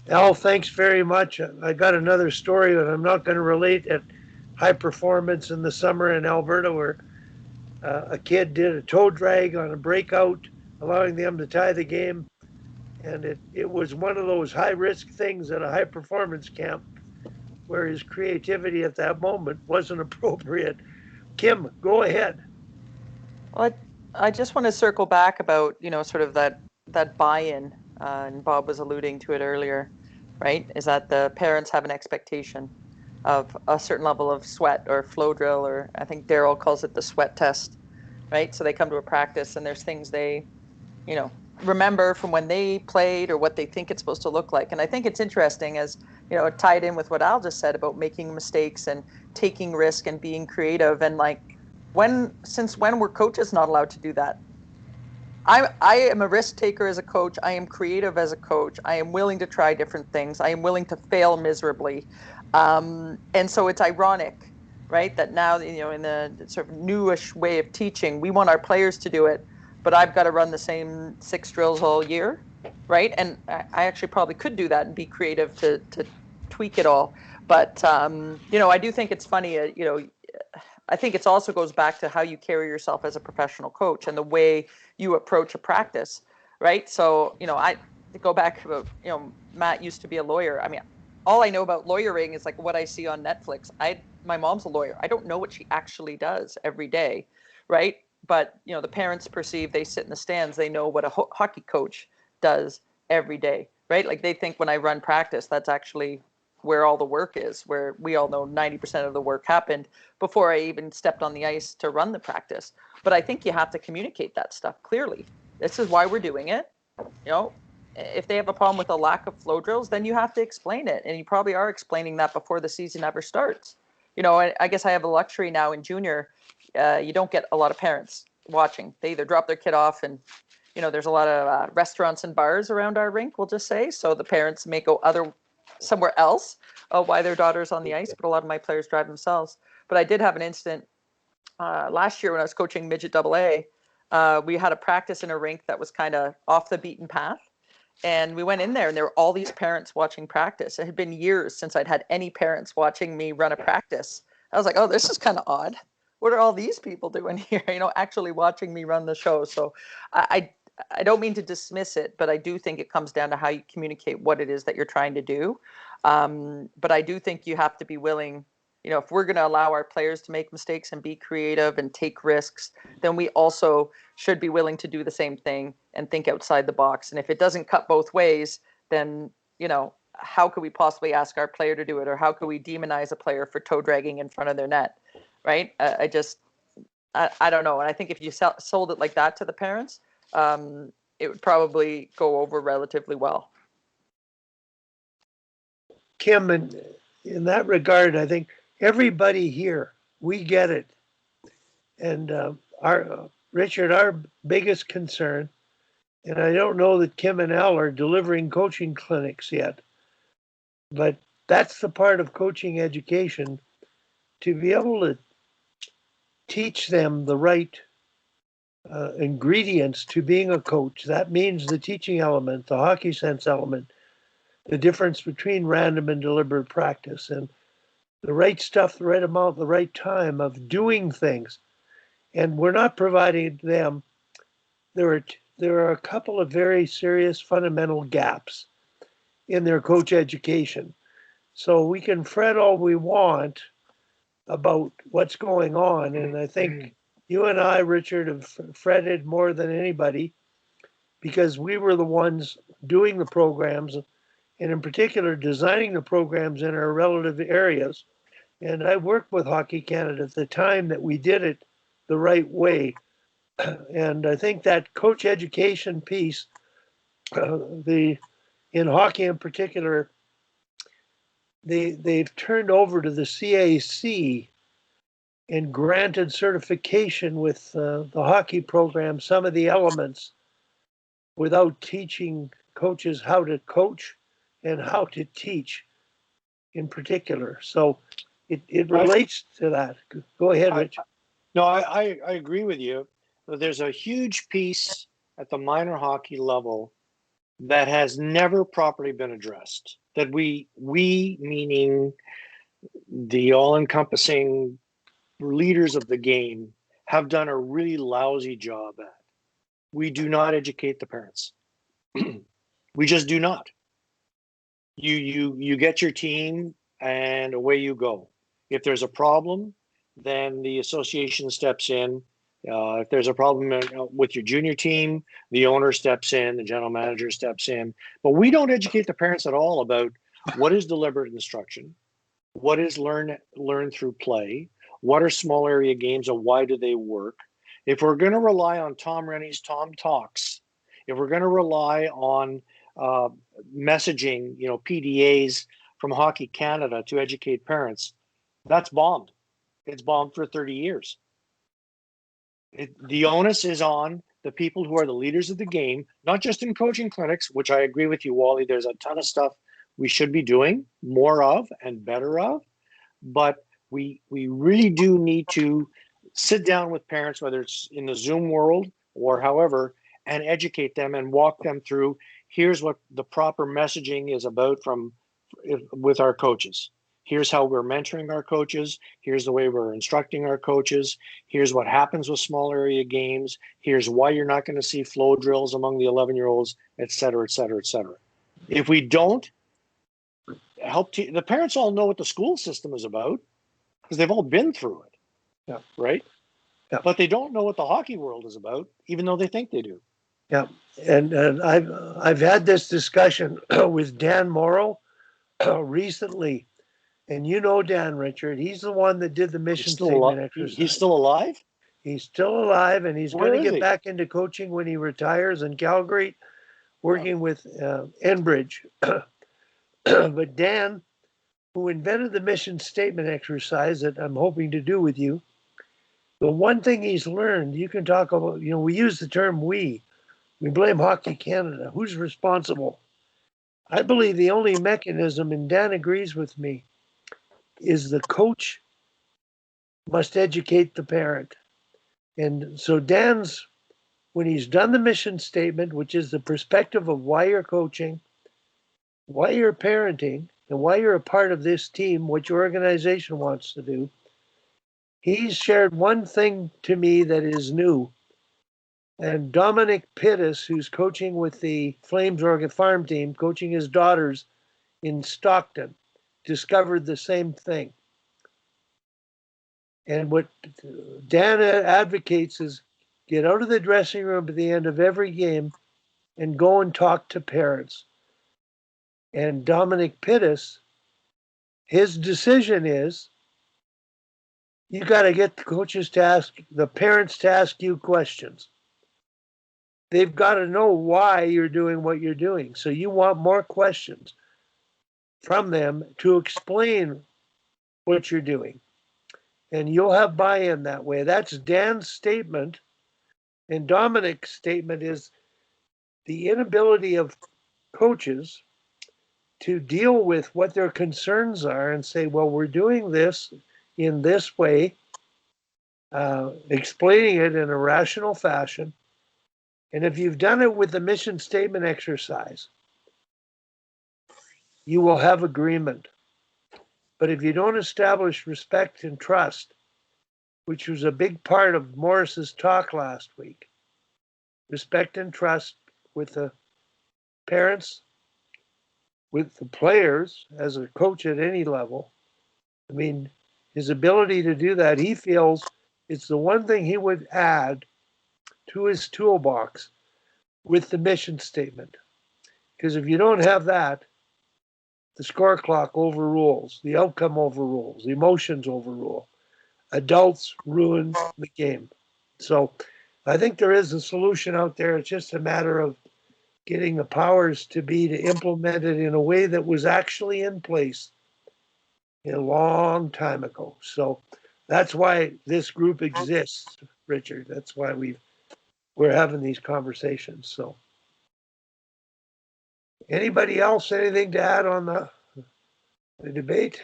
Al, thanks very much. I got another story, and I'm not going to relate at high performance in the summer in Alberta where a kid did a toe drag on a breakout, allowing them to tie the game. And it was one of those high risk things at a high performance camp where his creativity at that moment wasn't appropriate. Kim, go ahead. Well, I just want to circle back about, sort of that buy-in, and Bob was alluding to it earlier, right? Is that the parents have an expectation of a certain level of sweat or flow drill, or I think Daryl calls it the sweat test, right? So they come to a practice and there's things they, you know, remember from when they played or what they think it's supposed to look like. And I think it's interesting as, tied in with what Al just said about making mistakes and taking risk and being creative. And like, since when were coaches not allowed to do that? I am a risk taker as a coach. I am creative as a coach. I am willing to try different things. I am willing to fail miserably. And so it's ironic, right, that now, in the sort of newish way of teaching, we want our players to do it, but I've got to run the same 6 drills all year, right? And I actually probably could do that and be creative to tweak it all. But, I do think it's funny, I think it also goes back to how you carry yourself as a professional coach and the way you approach a practice, right? So, I to go back about, Matt used to be a lawyer. I mean, all I know about lawyering is like what I see on Netflix. My mom's a lawyer. I don't know what she actually does every day, right? But, the parents perceive, they sit in the stands, they know what a hockey coach does every day, right? Like they think when I run practice, that's actually where all the work is, where we all know 90% of the work happened before I even stepped on the ice to run the practice. But I think you have to communicate that stuff clearly. This is why we're doing it. You know, if they have a problem with a lack of flow drills, then you have to explain it. And you probably are explaining that before the season ever starts. I guess I have a luxury now in junior. You don't get a lot of parents watching. They either drop their kid off and there's a lot of restaurants and bars around our rink, we'll just say. So the parents may go somewhere else while their daughter's on the ice, but a lot of my players drive themselves. But I did have an incident last year when I was coaching midget double A. We had a practice in a rink that was kind of off the beaten path. And we went in there and there were all these parents watching practice. It had been years since I'd had any parents watching me run a practice. I was like, oh, this is kind of odd. What are all these people doing here? Actually watching me run the show. So I don't mean to dismiss it, but I do think it comes down to how you communicate what it is that you're trying to do. But I do think you have to be willing, if we're going to allow our players to make mistakes and be creative and take risks, then we also should be willing to do the same thing and think outside the box. And if it doesn't cut both ways, then, how could we possibly ask our player to do it? Or how could we demonize a player for toe dragging in front of their net? Right? I don't know. And I think if you sold it like that to the parents, it would probably go over relatively well. Kim, in that regard, I think everybody here, we get it. And our Richard, our biggest concern, and I don't know that Kim and Al are delivering coaching clinics yet, but that's the part of coaching education to be able to teach them the right ingredients to being a coach. That means the teaching element, the hockey sense element, the difference between random and deliberate practice, and the right stuff, the right amount, the right time of doing things. And we're not providing them. There are a couple of very serious fundamental gaps in their coach education. So we can fret all we want about what's going on. And I think you and I, Richard, have fretted more than anybody because we were the ones doing the programs and in particular designing the programs in our relative areas. And I worked with Hockey Canada at the time that we did it the right way. And I think that coach education piece, the in hockey in particular, they've turned over to the CAC and granted certification with the hockey program some of the elements without teaching coaches how to coach and how to teach in particular. So it relates to that. Go ahead, Rich. No, I agree with you. There's a huge piece at the minor hockey level that has never properly been addressed, that we meaning the all-encompassing leaders of the game, have done a really lousy job at. We do not educate the parents. We just do not. You get your team and away you go. If there's a problem, then the association steps in. If there's a problem with your junior team, the owner steps in, the general manager steps in. But we don't educate the parents at all about what is deliberate instruction, what is learn through play, what are small area games and why do they work. If we're going to rely on Tom Rennie's Tom Talks, if we're going to rely on messaging, PDAs from Hockey Canada to educate parents, that's bombed. It's bombed for 30 years. The onus is on the people who are the leaders of the game, not just in coaching clinics, which I agree with you, Wally. There's a ton of stuff we should be doing more of and better of, but we really do need to sit down with parents, whether it's in the Zoom world or however, and educate them and walk them through, here's what the proper messaging is about with our coaches. Here's how we're mentoring our coaches. Here's the way we're instructing our coaches. Here's what happens with small area games. Here's why you're not going to see flow drills among the 11-year-olds, et cetera, et cetera, et cetera. If we don't help, the parents all know what the school system is about because they've all been through it. Yeah. Right? Yeah. But they don't know what the hockey world is about, even though they think they do. Yeah. And I've had this discussion with Dan Morrow recently. And Dan, Richard, he's the one that did the mission statement exercise. He's still alive? He's still alive, and he's going to get back into coaching when he retires in Calgary, working with Enbridge. But Dan, who invented the mission statement exercise that I'm hoping to do with you, the one thing he's learned, you can talk about, we use the term we blame Hockey Canada. Who's responsible? I believe the only mechanism, and Dan agrees with me, is the coach must educate the parent. And so Dan's, when he's done the mission statement, which is the perspective of why you're coaching, why you're parenting, and why you're a part of this team, what your organization wants to do, he's shared one thing to me that is new. And Dominic Pittis, who's coaching with the Flames Oregon farm team, coaching his daughters in Stockton, discovered the same thing. And what Dan advocates is get out of the dressing room at the end of every game and go and talk to parents. And Dominic Pittis, his decision is you got to get the coaches to ask, the parents to ask you questions. They've got to know why you're doing what you're doing. So you want more questions from them to explain what you're doing. And you'll have buy-in that way. That's Dan's statement. And Dominic's statement is the inability of coaches to deal with what their concerns are and say, well, we're doing this in this way, explaining it in a rational fashion. And if you've done it with the mission statement exercise, you will have agreement. But if you don't establish respect and trust, which was a big part of Morris's talk last week, respect and trust with the parents, with the players, as a coach at any level. I mean, his ability to do that, he feels it's the one thing he would add to his toolbox with the mission statement. Because if you don't have that, the score clock overrules, the outcome overrules, the emotions overrule. Adults ruin the game. So I think there is a solution out there. It's just a matter of getting the powers to be to implement it in a way that was actually in place a long time ago. So that's why this group exists, Richard. That's why we're having these conversations. So anybody else, anything to add on the debate?